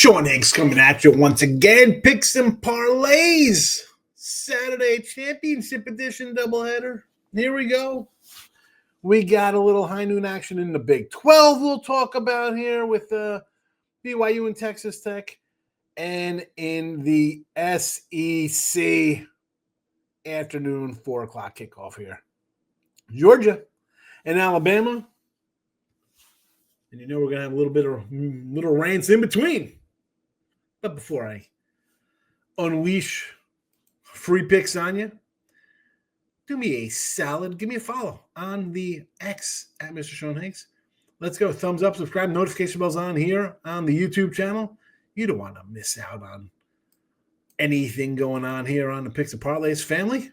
Sean Higgs coming at you once again. Picks and parlays. Saturday championship edition doubleheader. Here we go. We got a little high noon action in the Big 12 we'll talk about here with BYU and Texas Tech. And in the SEC afternoon 4 o'clock kickoff here. Georgia and Alabama. And you know we're going to have a little bit of little rants in between. But before I unleash free picks on you, do me a salad. Give me a follow on the X at Mr. Sean Higgs. Let's go. Thumbs up, subscribe, notification bells on here on the YouTube channel. You don't want to miss out on anything going on here on the Picks and Parlays family.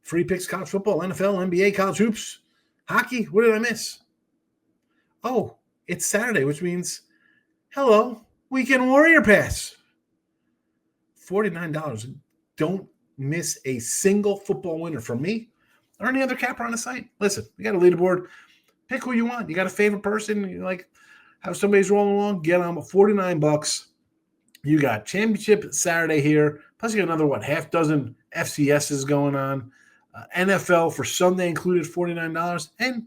Free picks, college football, NFL, NBA, college hoops, hockey. What did I miss? Oh, it's Saturday, which means, hello, Weekend Warrior Pass. $49. Don't miss a single football winner from me or any other capper on the site. Listen, we got a leaderboard. Pick who you want. You got a favorite person. You like how somebody's rolling along? Get on $49. You got championship Saturday here. Plus you got another, half dozen FCSs going on. NFL for Sunday included $49. And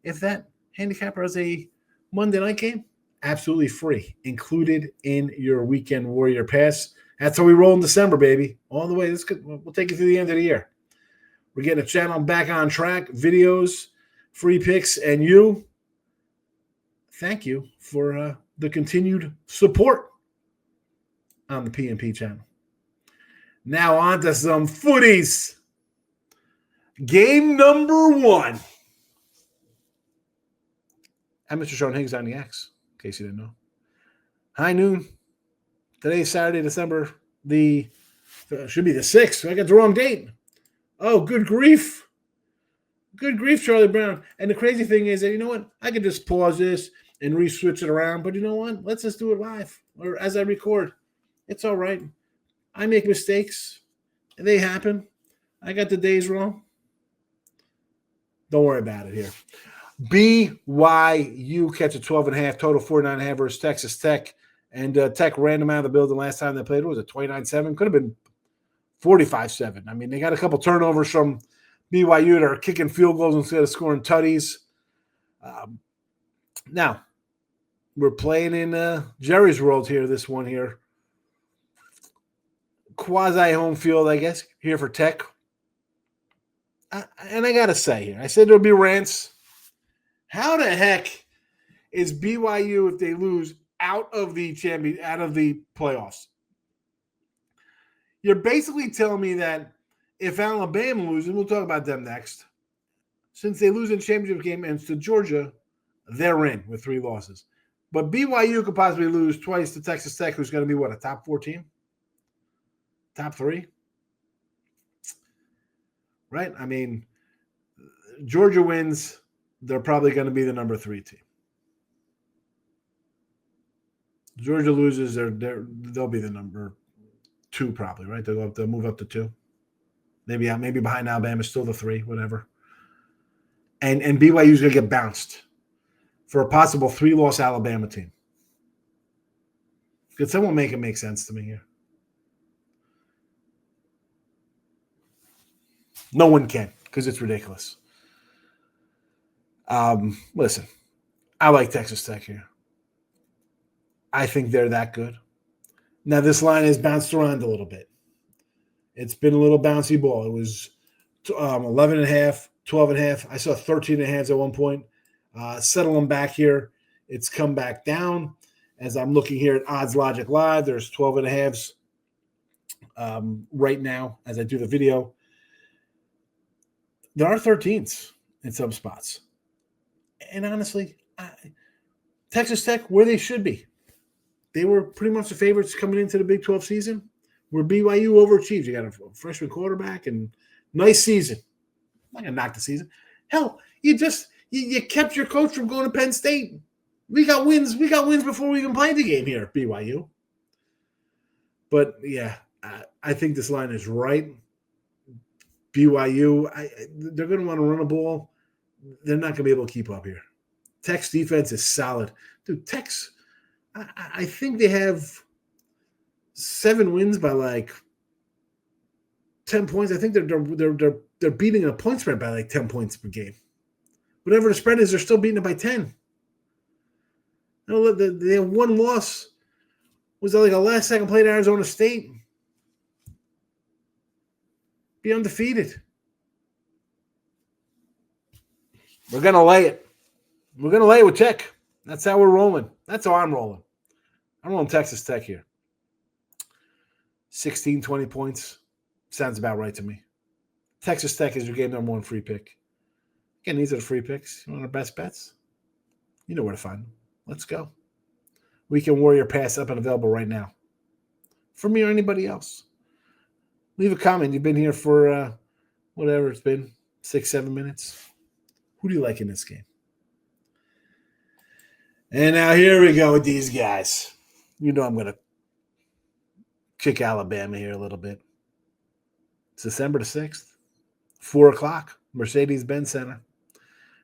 if that handicapper has a Monday night game, absolutely free, included in your Weekend Warrior Pass. That's how we roll in December, baby. All the way. We'll take you through the end of the year. We're getting a channel back on track, videos, free picks, and you. Thank you for the continued support on the PNP channel. Now on to some footies. Game number 1. I'm Mr. Sean Higgs on the X, in case you didn't know. High noon. Today's Saturday, December should be the 6th. I got the wrong date. Oh, good grief. Good grief, Charlie Brown. And the crazy thing is that, you know what? I could just pause this and re-switch it around. But you know what? Let's just do it live or as I record. It's all right. I make mistakes. They happen. I got the days wrong. Don't worry about it here. BYU catch a 12.5, total 49.5 versus Texas Tech. And Tech ran them out of the building last time they played. What was it, 29-7? Could have been 45-7. I mean, they got a couple turnovers from BYU that are kicking field goals instead of scoring tutties. Now, we're playing in Jerry's world here, this one here. Quasi-home field, I guess, here for Tech. And I got to say here, I said there'll be rants. How the heck is BYU, if they lose, out of the playoffs? You're basically telling me that if Alabama loses, we'll talk about them next, since they lose in the championship game and to Georgia, they're in with 3 losses. But BYU could possibly lose twice to Texas Tech, who's going to be, a top 4 team? Top 3? Right? I mean, Georgia wins, they're probably going to be the number 3 team. Georgia loses, they'll be the number 2 probably, right? They'll move up to 2. Maybe behind Alabama, still the 3, whatever. And BYU's going to get bounced for a possible 3-loss Alabama team. Could someone make it make sense to me here? No one can, because it's ridiculous. Listen, I like Texas Tech here. I think they're that good. Now, this line has bounced around a little bit. It's been a little bouncy ball. It was 11.5, 12.5. I saw 13.5 at one point. Settling back here. It's come back down. As I'm looking here at Odds Logic Live, there's 12.5s right now as I do the video. There are 13s in some spots. And honestly, Texas Tech, where they should be. They were pretty much the favorites coming into the Big 12 season, where BYU overachieved. You got a freshman quarterback and nice season. I'm not going to knock the season. Hell, you kept your coach from going to Penn State. We got wins. We got wins before we even played the game here, BYU. But, yeah, I think this line is right. BYU, they're going to want to run a ball. They're not going to be able to keep up here. Tech's defense is solid. Dude, Tech's I think they have 7 wins by like 10 points. I think they're beating a point spread by like 10 points per game. Whatever the spread is, they're still beating it by 10. They have one loss. Was that like a last second play to Arizona State? Be undefeated. We're going to lay it. We're going to lay it with Tech. That's how we're rolling. That's how I'm rolling. I'm rolling Texas Tech here. 16, 20 points. Sounds about right to me. Texas Tech is your game number 1 free pick. Again, these are the free picks. You want our best bets? You know where to find them. Let's go. Weekend Warrior Pass up and available right now. For me or anybody else. Leave a comment. You've been here for whatever it's been, 6-7 minutes. Who do you like in this game? And now here we go with these guys. You know I'm going to kick Alabama here a little bit. It's December the 6th, 4 o'clock, Mercedes-Benz Center.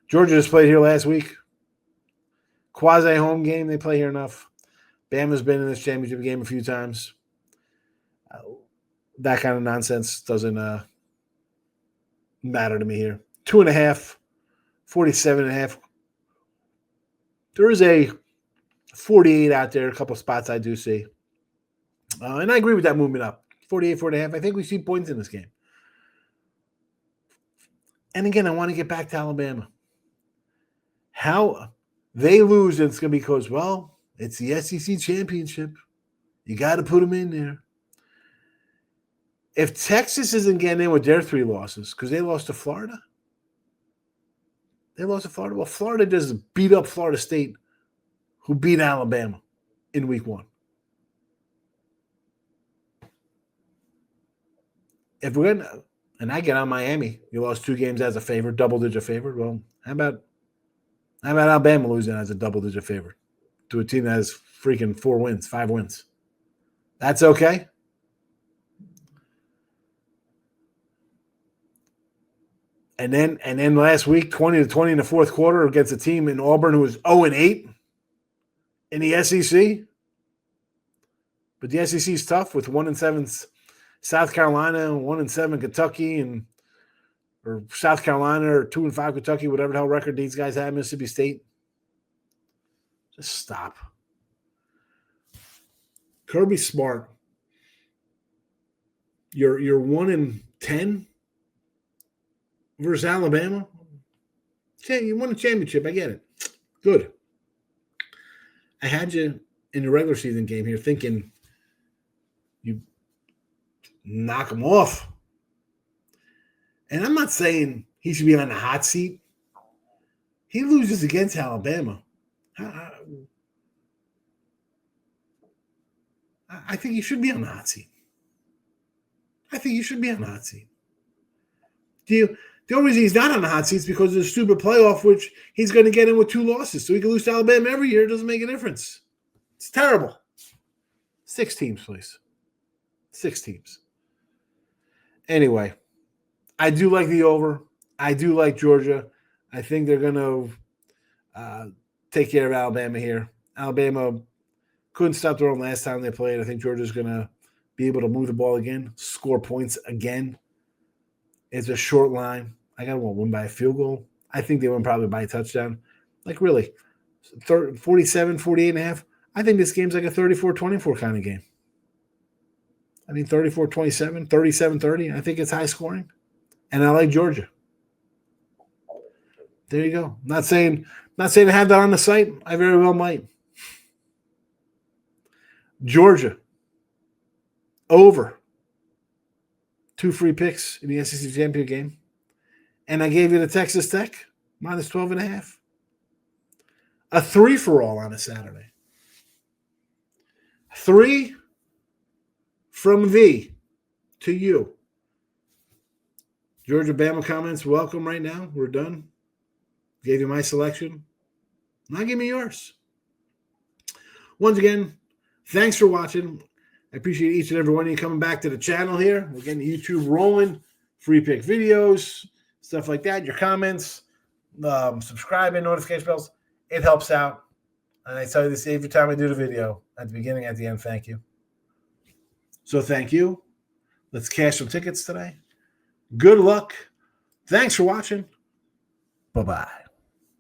Georgia just played here last week. Quasi-home game. They play here enough. Bama's been in this championship game a few times. That kind of nonsense doesn't matter to me here. 2.5, 47.5. There is a 48 out there, a couple spots I do see. And I agree with that movement up. 48, 4.5. I think we see points in this game. And again, I want to get back to Alabama. How they lose, it's going to be because, well, it's the SEC championship. You got to put them in there. If Texas isn't getting in with their 3 losses, because they lost to Florida. Well, Florida just beat up Florida State, who beat Alabama in week 1. If we're going to, and I get on Miami, you lost 2 games as a favorite, double-digit favorite. Well, how about Alabama losing as a double-digit favorite to a team that has freaking 4 wins, 5 wins? That's okay. And then last week, 20-20 in the fourth quarter against a team in Auburn who was 0-8 in the SEC. But the SEC is tough with 1-7 South Carolina, 1-7 Kentucky, or South Carolina, or 2-5 Kentucky, whatever the hell record these guys have, Mississippi State. Just stop. Kirby Smart. You're 1-10 versus Alabama. Okay, you won a championship. I get it. Good. I had you in the regular season game here thinking you knock him off. And I'm not saying he should be on the hot seat. He loses against Alabama. I think he should be on the hot seat. The only reason he's not on the hot seat is because of the stupid playoff, which he's going to get in with 2 losses. So he can lose to Alabama every year. It doesn't make a difference. It's terrible. 6 teams, please. 6 teams. Anyway, I do like the over. I do like Georgia. I think they're going to take care of Alabama here. Alabama couldn't stop their own last time they played. I think Georgia's going to be able to move the ball again, score points again. It's a short line. I got to win by a field goal. I think they win probably by a touchdown. Like, really, 47, 48.5. I think this game's like a 34-24 kind of game. I mean, 34-27, 37-30. I think it's high scoring. And I like Georgia. There you go. Not saying I have that on the site. I very well might. Georgia. Over. 2 free picks in the SEC championship game. And I gave you the Texas Tech minus 12.5. A 3-for-all on a Saturday. 3 from V to you. Georgia Bama comments, welcome right now. We're done. Gave you my selection. Now give me yours. Once again, thanks for watching. I appreciate each and every one of you coming back to the channel here. We're getting YouTube rolling, free pick videos, stuff like that. Your comments, subscribing, notification bells. It helps out. And I tell you this every time I do the video, at the beginning, at the end, thank you. So thank you. Let's cash some tickets today. Good luck. Thanks for watching. Bye-bye.